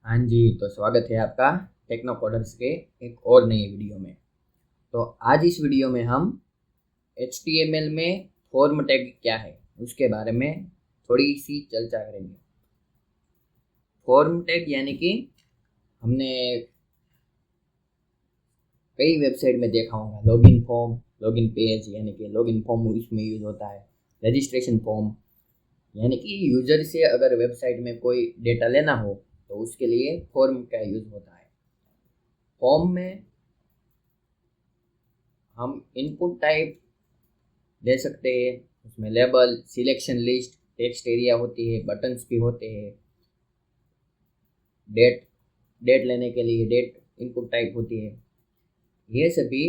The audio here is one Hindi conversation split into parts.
हाँ जी, तो स्वागत है आपका टेक्नो कोडर्स के एक और नई वीडियो में। तो आज इस वीडियो में हम HTML में फॉर्म टैग क्या है उसके बारे में थोड़ी सी चर्चा करेंगे। फॉर्म टैग यानी कि हमने कई वेबसाइट में देखा होगा, लॉगिन फॉर्म, लॉगिन पेज यानी कि लॉगिन फॉर्म इसमें यूज होता है। रजिस्ट्रेशन फॉर्म यानी कि यूजर से अगर वेबसाइट में कोई डेटा लेना हो तो उसके लिए फॉर्म का यूज होता है। फॉर्म में हम इनपुट टाइप दे सकते हैं, उसमें label, selection list, text area होती है, बटन्स भी होते हैं। डेट डेट लेने के लिए डेट इनपुट टाइप होती है। ये सभी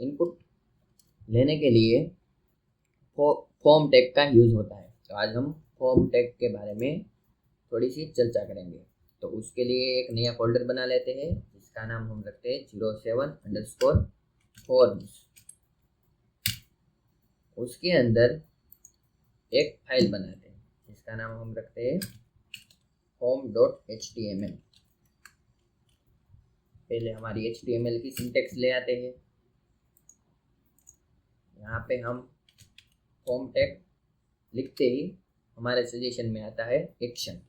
इनपुट लेने के लिए फॉर्म टैग का यूज़ होता है। तो आज हम फॉर्म टैग के बारे में थोड़ी सी चर्चा करेंगे। तो उसके लिए एक नया फोल्डर बना लेते हैं जिसका नाम हम रखते हैं 07_forms। उसके अंदर एक फाइल बनाते हैं जिसका नाम हम रखते हैं form.html। पहले हमारी HTML की सिंटेक्स ले आते हैं। यहाँ पे हम फॉर्म टैग लिखते ही हमारे सजेशन में आता है एक्शन।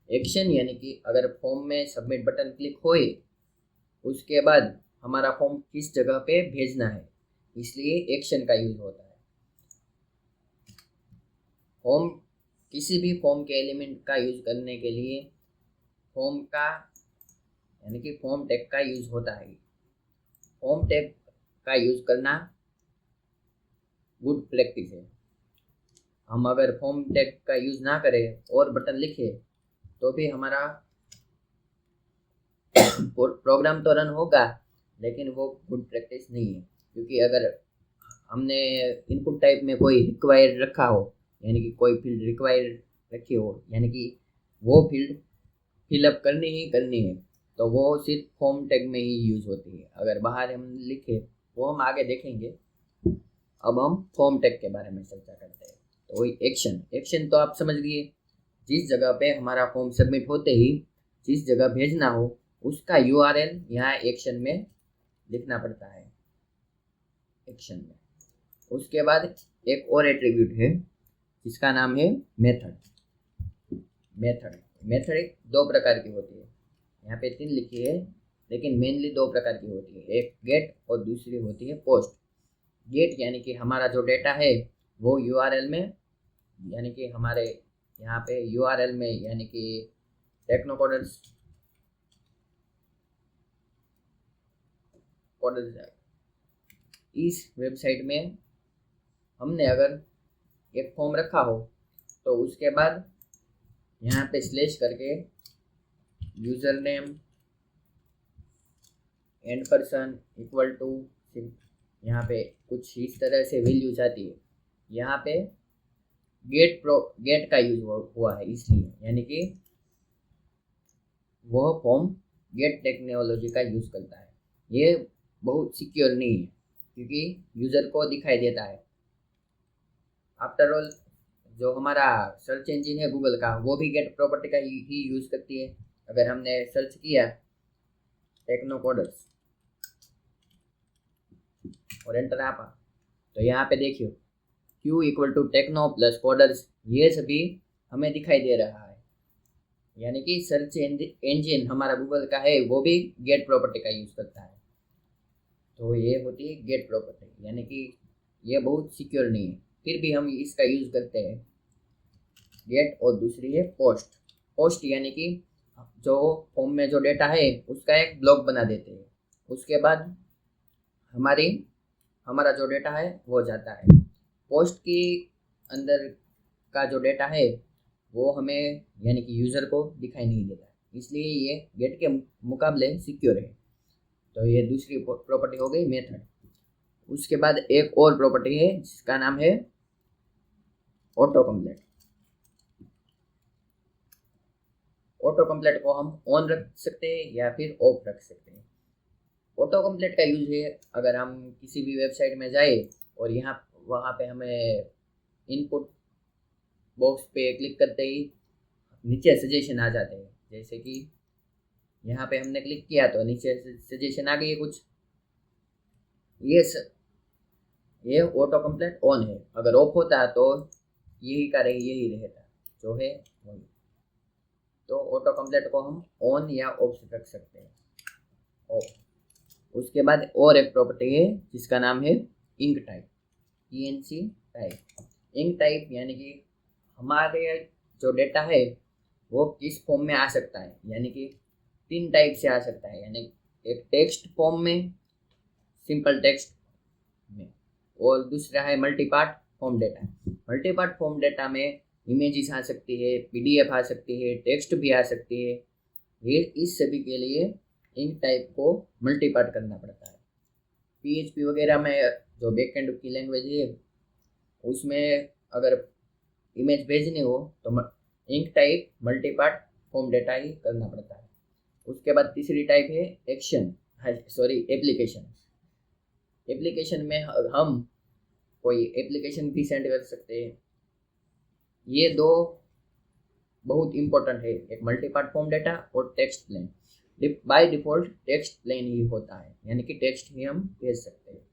एक्शन यानी कि अगर फॉर्म में सबमिट बटन क्लिक होए उसके बाद हमारा फॉर्म किस जगह पे भेजना है, इसलिए एक्शन का यूज होता है। फॉर्म किसी भी फॉर्म के एलिमेंट का यूज करने के लिए फॉर्म का यानी कि फॉर्म टैग का यूज होता है। फॉर्म टैग का यूज करना गुड प्रैक्टिस है। हम अगर फॉर्म टैग का यूज ना करें और बटन लिखे तो भी हमारा प्रोग्राम तो रन होगा लेकिन वो गुड प्रैक्टिस नहीं है। क्योंकि अगर हमने इनपुट टाइप में कोई रिक्वायर्ड रखा हो यानी कि कोई फील्ड रिक्वायर्ड रखी हो यानी कि वो फील्ड फिलअप करनी है तो वो सिर्फ फॉर्म टैग में ही यूज होती है। अगर बाहर हम लिखे वो हम आगे देखेंगे। अब हम फॉर्म टैग के बारे में चर्चा करते हैं। तो वही एक्शन तो आप समझ लिए, जिस जगह पे हमारा फॉर्म सबमिट होते ही जिस जगह भेजना हो उसका URL यहाँ एक्शन में लिखना पड़ता है। एक्शन में उसके बाद एक और एट्रीब्यूट है जिसका नाम है मेथड दो प्रकार की होती है। यहाँ पे 3 लिखी है लेकिन मेनली 2 प्रकार की होती है, एक गेट और दूसरी होती है पोस्ट। गेट यानी कि हमारा जो डेटा है वो URL में यानी कि हमारे यहाँ पे URL में यानी कि टेक्नोकोडर्स इस वेबसाइट में हमने अगर एक फॉर्म रखा हो तो उसके बाद यहाँ पे स्लैश करके user name and person equal to यहाँ पे कुछ इस तरह से वैल्यूज आती है। यहाँ पे गेट का यूज हुआ है इसलिए यानी कि वह फॉर्म गेट टेक्नोलॉजी का यूज करता है। ये बहुत सिक्योर नहीं है क्योंकि यूजर को दिखाई देता है। आफ्टर ऑल जो हमारा सर्च इंजन है गूगल का वो भी गेट प्रॉपर्टी का ही यूज करती है। अगर हमने सर्च किया टेक्नो कोडर्स और एंटर आपा तो यहाँ पे देखिए Q=टेक्नो प्लस कोडर्स ये सभी हमें दिखाई दे रहा है। यानी कि सर्च इंजन हमारा गूगल का है वो भी गेट प्रॉपर्टी का यूज करता है। तो ये होती है गेट प्रॉपर्टी यानी कि ये बहुत सिक्योर नहीं है, फिर भी हम इसका यूज करते हैं गेट। और दूसरी है पोस्ट यानी कि जो फॉर्म में जो डेटा है उसका एक ब्लॉक बना देते हैं। उसके बाद हमारा जो डेटा है वो जाता है। पोस्ट के अंदर का जो डेटा है वो हमें यानी कि यूज़र को दिखाई नहीं देता, इसलिए ये गेट के मुकाबले सिक्योर है। तो ये दूसरी प्रॉपर्टी हो गई मेथड। उसके बाद एक और प्रॉपर्टी है जिसका नाम है ऑटो कंप्लीट को हम ऑन रख सकते हैं या फिर ऑफ रख सकते हैं। ऑटो कंप्लीट का यूज है अगर हम किसी भी वेबसाइट में जाए और वहाँ पे हमें इनपुट बॉक्स पे क्लिक करते ही नीचे सजेशन आ जाते हैं। जैसे कि यहाँ पे हमने क्लिक किया तो नीचे सजेशन आ गई कुछ। ये ऑटो कंप्लीट ऑन है, अगर ऑफ होता तो यही रहता जो है वही। तो ऑटो कंप्लीट को हम ऑन या ऑफ रख सकते हैं, ऑफ। उसके बाद और एक प्रॉपर्टी है जिसका नाम है enc type, ENC type. Enc type यानी कि हमारे जो डेटा है वो किस फॉर्म में आ सकता है, यानी कि 3 टाइप से आ सकता है। यानी एक टेक्स्ट फॉर्म में, सिंपल टेक्स्ट में, और दूसरा है multipart form data. Multipart form data में इमेजेस आ सकती है, PDF आ सकती है, टेक्स्ट भी आ सकती है। ये इस सभी के लिए इंक टाइप को मल्टीपार्ट करना पड़ता है। PHP वगैरह में जो बैकएंड की लैंग्वेज है उसमें अगर इमेज भेजनी हो तो enctype multipart form data ही करना पड़ता है। उसके बाद तीसरी टाइप है एप्लीकेशन। एप्लीकेशन में हम कोई एप्लीकेशन भी सेंड कर सकते हैं। ये दो बहुत इंपॉर्टेंट है, एक मल्टीपार्ट फॉर्म डेटा और text plain. By default text plain ही होता है, यानी कि टेक्स्ट ही हम भेज सकते हैं।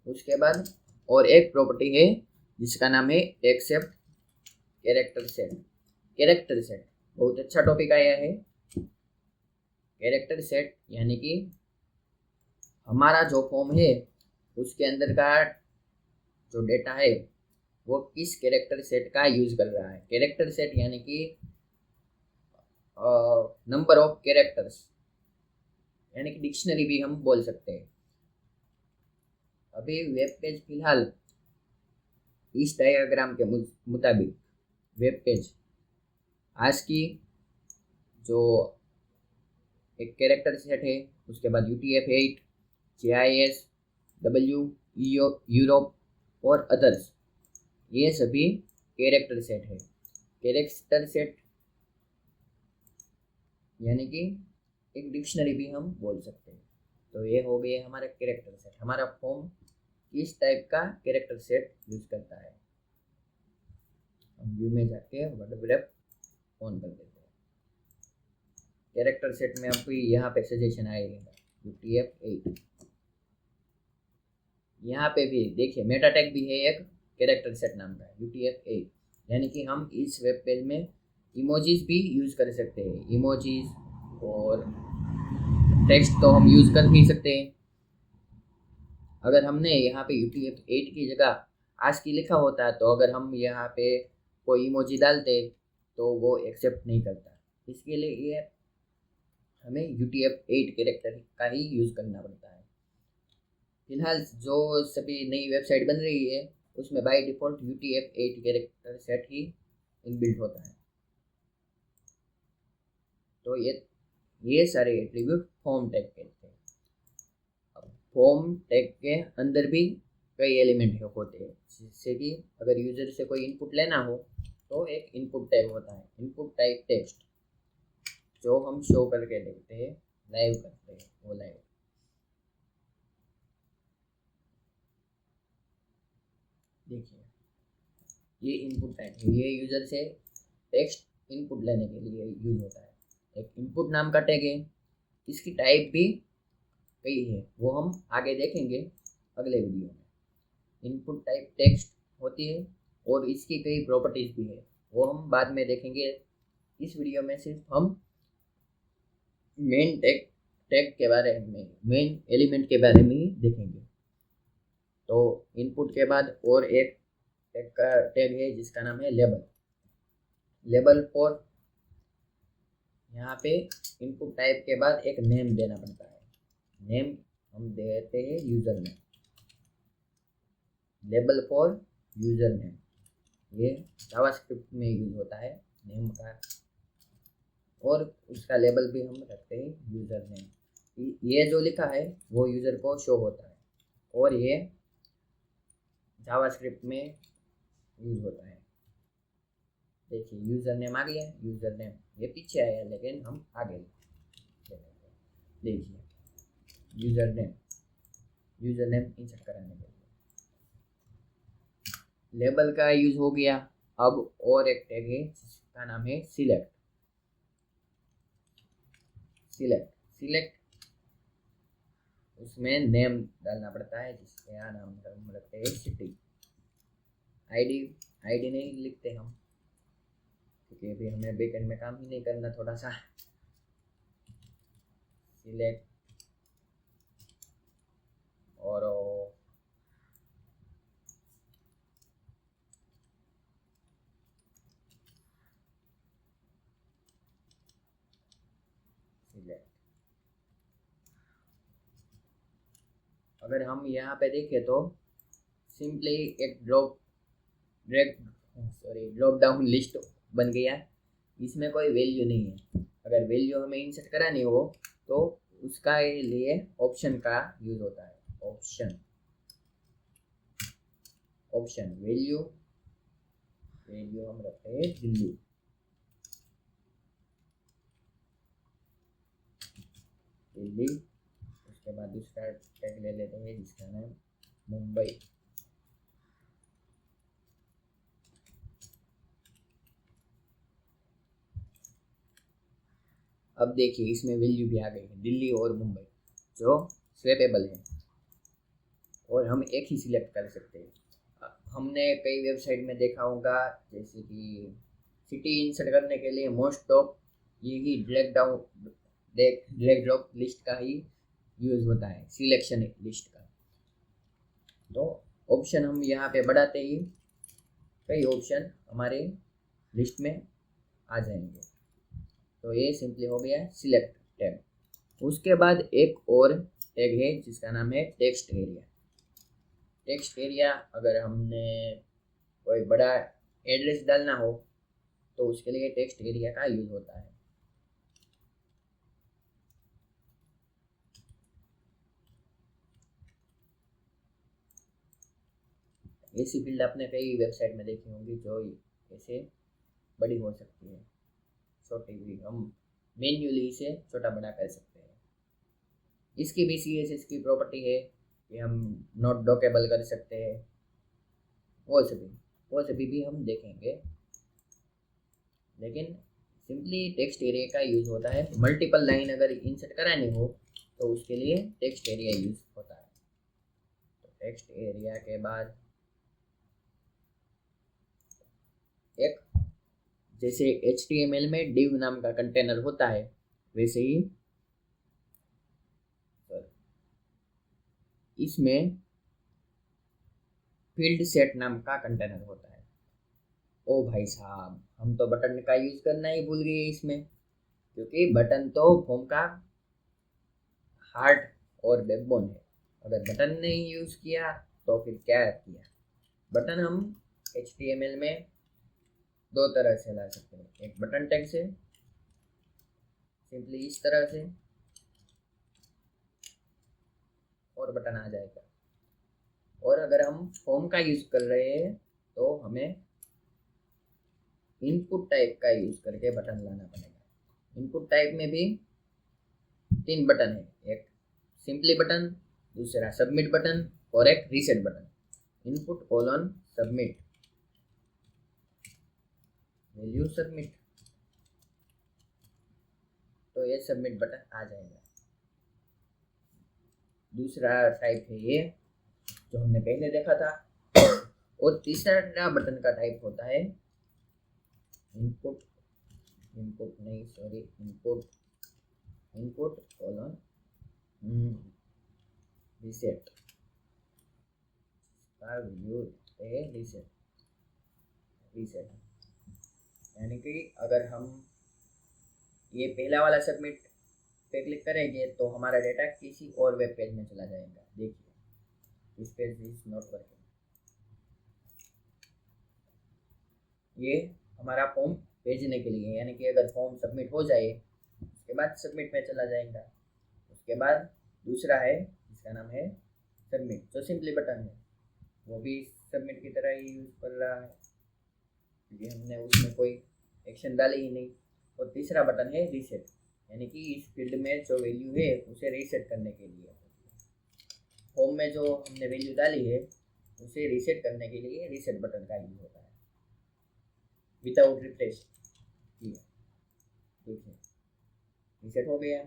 उसके बाद और एक प्रॉपर्टी है जिसका नाम है accept character set. Character set बहुत अच्छा टॉपिक आया है। कैरेक्टर सेट यानी कि हमारा जो फॉर्म है उसके अंदर का जो डेटा है वो किस कैरेक्टर सेट का यूज कर रहा है। कैरेक्टर सेट यानी कि नंबर ऑफ कैरेक्टर्स, यानी कि डिक्शनरी भी हम बोल सकते हैं। अभी वेब पेज फिलहाल इस डायग्राम के मुताबिक वेब पेज आज की जो एक कैरेक्टर सेट है, उसके बाद UTF-8, GIS, यूरोप और अदर्स, ये सभी कैरेक्टर सेट है। कैरेक्टर सेट यानी कि एक डिक्शनरी भी हम बोल सकते हैं। तो ये हो गया हमारा कैरेक्टर सेट। हमारा फॉर्म किस टाइप का कैरेक्टर सेट यूज करता है। हम व्यू में जाके वर्ड रैप ऑन कर देते हैं। कैरेक्टर सेट में आपको यहाँ पे सजेशन आएगा UTF-8। यहाँ पे भी देखिए मेटा टैग भी है एक कैरेक्टर सेट नाम का UTF-8, यानी कि हम इस वेब पेज में इमोजीज भी यूज कर सकते हैं। इमोजीज और टेक्स्ट तो हम यूज कर नहीं सकते हैं। अगर हमने यहाँ पे UTF-8 की जगह ASCII लिखा होता तो अगर हम यहाँ पे कोई इमोजी डालते तो वो एक्सेप्ट नहीं करता। इसके लिए ये हमें UTF-8 कैरेक्टर का ही यूज करना पड़ता है। फिलहाल जो सभी नई वेबसाइट बन रही है उसमें by default UTF-8 character set he inbuilt होता है। तो ये सारे एट्रीब्यूट फॉर्म टैग कहते हैं। अब फॉर्म टैग के अंदर भी कई एलिमेंट होते हैं, जिससे कि अगर यूजर से कोई इनपुट लेना हो तो एक इनपुट टैग होता है, इनपुट टाइप टेक्स्ट, जो हम शो करके देखते हैं, लाइव करते हैं वो लाइव। देखिए ये इनपुट टाइप है, ये यूजर से टेक्स्ट इनपुट लेने के लिए यूज होता है। एक इनपुट नाम का टैग है, इसकी टाइप भी कई है, वो हम आगे देखेंगे अगले वीडियो में। इनपुट टाइप टेक्स्ट होती है और इसकी कई प्रॉपर्टीज भी है, वो हम बाद में देखेंगे। इस वीडियो में सिर्फ हम मेन टैग के बारे में, मेन एलिमेंट के बारे में ही देखेंगे। तो इनपुट के बाद और एक टैग का टैग है जिसका नाम है लेबल। लेबल फॉर, यहाँ पे इनपुट टाइप के बाद एक नेम देना पड़ता है। नेम हम देते हैं user name. Label for user name, ये जावास्क्रिप्ट में यूज होता है नेम का, और उसका लेबल भी हम रखते हैं यूजर नेम। ये जो लिखा है वो यूजर को शो होता है, और ये जावास्क्रिप्ट में यूज होता है। देखिए यूजर नेम आ गया, यूजर नेम ये पीछे आया लेकिन हम आगे देखिए यूजर नेम इंसर्ट कराने के लिए। लेबल का यूज हो गया। अब और एक टैग है जिसका नाम है सिलेक्ट। सिलेक्ट उसमें नेम डालना पड़ता है, जिसके यहाँ नाम हम रखते हैं सिटी। आईडी नहीं लिखते हम, क्योंकि अभी हमें बैकएंड में काम ही नहीं करना थोड़ा सा। सिलेक्ट और सिलेक्ट। अगर हम यहाँ पे देखें तो सिंपली एक ड्रॉप डाउन लिस्ट बन गया। इसमें कोई वैल्यू नहीं है। अगर वैल्यू हमें इंसर्ट करानी हो तो उसका लिए ऑप्शन का यूज होता है। ऑप्शन वैल्यू हम रखते हैं दिल्ली। उसके बाद दूसरा टैग ले लेते हैं जिसका नाम मुंबई। अब देखिए इसमें वैल्यू भी आ गई है, दिल्ली और मुंबई, जो स्वैपेबल है और हम एक ही सिलेक्ट कर सकते हैं। हमने कई वेबसाइट में देखा होगा, जैसे कि सिटी इंसर्ट करने के लिए मोस्ट ऑफ यही ड्रैग ड्रॉप लिस्ट का ही यूज होता है, सिलेक्शन लिस्ट का। तो ऑप्शन हम यहाँ पे बढ़ाते ही कई ऑप्शन हमारे लिस्ट में आ जाएंगे। तो ये सिंपली हो गया सिलेक्ट टैग। उसके बाद एक और टैग है जिसका नाम है टेक्स्ट एरिया। टेक्स्ट एरिया अगर हमने कोई बड़ा एड्रेस डालना हो तो उसके लिए टेक्स्ट एरिया का यूज होता है। ऐसी फील्ड आपने कई वेबसाइट में देखी होंगी जो ऐसे बड़ी हो सकती है, छोटी भी हम मैन्युअली इसे छोटा बड़ा कर सकते हैं। इसकी भी CSS की प्रॉपर्टी है कि हम नॉट डॉकेबल कर सकते हैं। वो सभी भी हम देखेंगे, लेकिन सिंपली टेक्स्ट एरिया का यूज होता है। मल्टीपल लाइन अगर इंसर्ट करानी हो तो उसके लिए टेक्स्ट एरिया यूज होता है। तो टेक्स्ट एरिया के बाद एक, जैसे HTML में div नाम का कंटेनर होता है, वैसे ही इसमें फील्ड सेट नाम का कंटेनर होता है। ओ भाई साहब, हम तो बटन का यूज करना ही भूल गए इसमें, क्योंकि बटन तो फॉर्म का हार्ट और बैकबोन है। अगर बटन नहीं यूज किया तो फिर क्या किया। बटन हम HTML में दो तरह से ला सकते हैं। एक बटन टैग से, सिंपली इस तरह से, और बटन आ जाएगा। और अगर हम फॉर्म का यूज कर रहे हैं तो हमें इनपुट टाइप का यूज करके बटन लाना पड़ेगा। इनपुट टाइप में भी 3 बटन है, एक सिंपली बटन, दूसरा सबमिट बटन और एक reset button. Input colon submit, value submit, तो ये सबमिट बटन आ जाएगा। दूसरा टाइप है ये जो हमने पहले देखा था। और तीसरा बटन का टाइप होता है इनपुट कोलन रीसेट। रीसेट यानी कि अगर हम ये पहला वाला सबमिट पे क्लिक करेंगे तो हमारा डेटा किसी और वेब पेज में चला जाएगा। देखिए, this page is not working. ये हमारा फॉर्म भेजने के लिए, यानी कि अगर फॉर्म सबमिट हो जाए उसके बाद सबमिट में चला जाएगा। उसके बाद दूसरा है जिसका नाम है सबमिट, जो सिंपली बटन है, वो भी सबमिट की तरह ही यूज कर रहा है क्योंकि हमने उसमें कोई एक्शन डाली ही नहीं। और तीसरा बटन है रीसेट, यानी कि इस फील्ड में जो वैल्यू है उसे रीसेट करने के लिए। फॉर्म में जो हमने वैल्यू डाली है उसे रीसेट करने के लिए रीसेट बटन का यूज होता है विदाउट रिफ्रेश किया। ठीक है, रीसेट हो गया।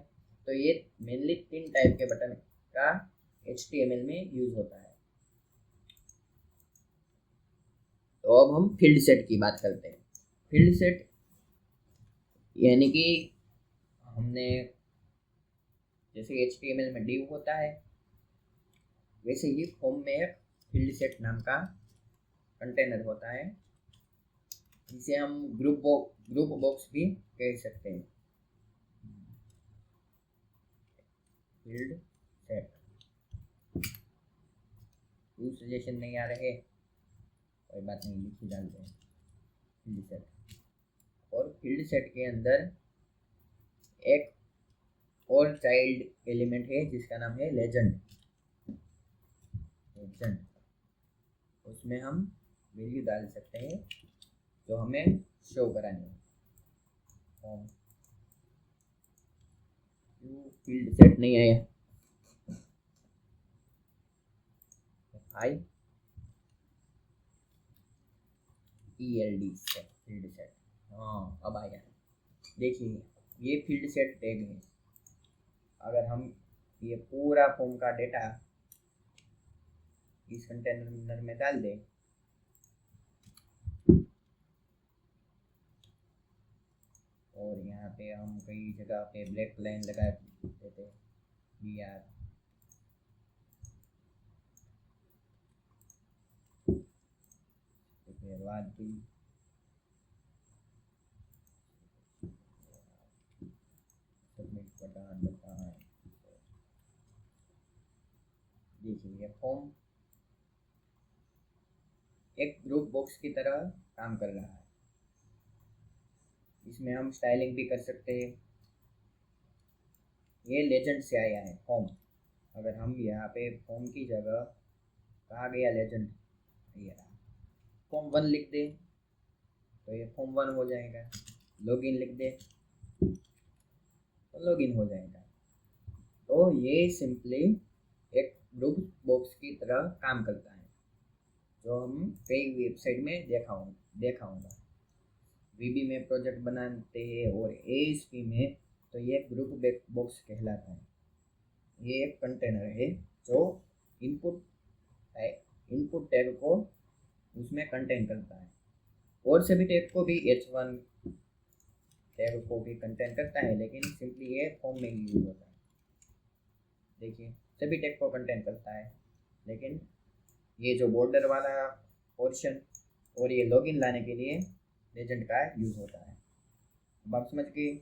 तो ये मेनली 3 टाइप के बटन का HTML में यूज होता है। तो अब हम फील्ड सेट की बात करते हैं। फील्ड सेट यानी कि हमने जैसे HTML में div होता है, वैसे ही फॉर्म में एक फील्ड सेट नाम का कंटेनर होता है, जिसे हम ग्रुप बॉक्स भी कह सकते हैं। फील्ड सेट सजेशन नहीं आ रहे, कोई बात नहीं, लिखी डालते हैं फील्ड सेट। और फील्ड सेट के अंदर एक और चाइल्ड एलिमेंट है जिसका नाम है लेजेंड। उसमें हम वैल्यू डाल सकते हैं जो हमें शो करानी है। फील्ड सेट नहीं आया, IELD सेट, फील्ड सेट। हाँ अब आया। देखिए ये फील्ड सेट टैग है। अगर हम ये पूरा फॉर्म का डेटा इस कंटेनर में डाल दें, और यहाँ पे हम कई जगह पे ब्लैक लाइन लगा देते हैं BR, फिर बाद भी सबमिट बटन है। देखिए ये फॉर्म एक ग्रुप बॉक्स की तरह काम कर रहा है। इसमें हम स्टाइलिंग भी कर सकते हैं। ये लेजेंड से आया है फॉर्म। अगर हम यहाँ पे फॉर्म की जगह कहा गया लेजेंड, ये रहा, फॉर्म 1 लिख दे तो ये फॉर्म 1 हो जाएगा। लॉगिन लिख दे तो लॉगिन हो जाएगा। तो ये सिंपली एक ग्रुप बॉक्स की तरह काम करता है, जो हम कई वेबसाइट में देखा होगा। VB में प्रोजेक्ट बनाते हैं और ASP में तो ये ग्रुप बॉक्स कहलाता है। ये एक कंटेनर है जो इनपुट टैग को उसमें कंटेन करता है, और सभी टैग को भी H1 टैग को भी कंटेन करता है, लेकिन सिंपली ये फॉर्म में यूज होता है। देखिए सभी टैग को कंटेन करता है, लेकिन ये जो बॉर्डर वाला पोर्शन और ये लॉगिन लाने के लिए लेजेंड का यूज होता है। अब आप समझ गए।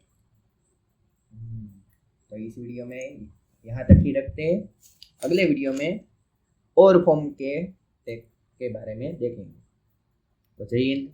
तो इस वीडियो में यहाँ तक ही रखते हैं। अगले वीडियो में और फॉर्म के बारे में देखेंगे। तो जय हिंद।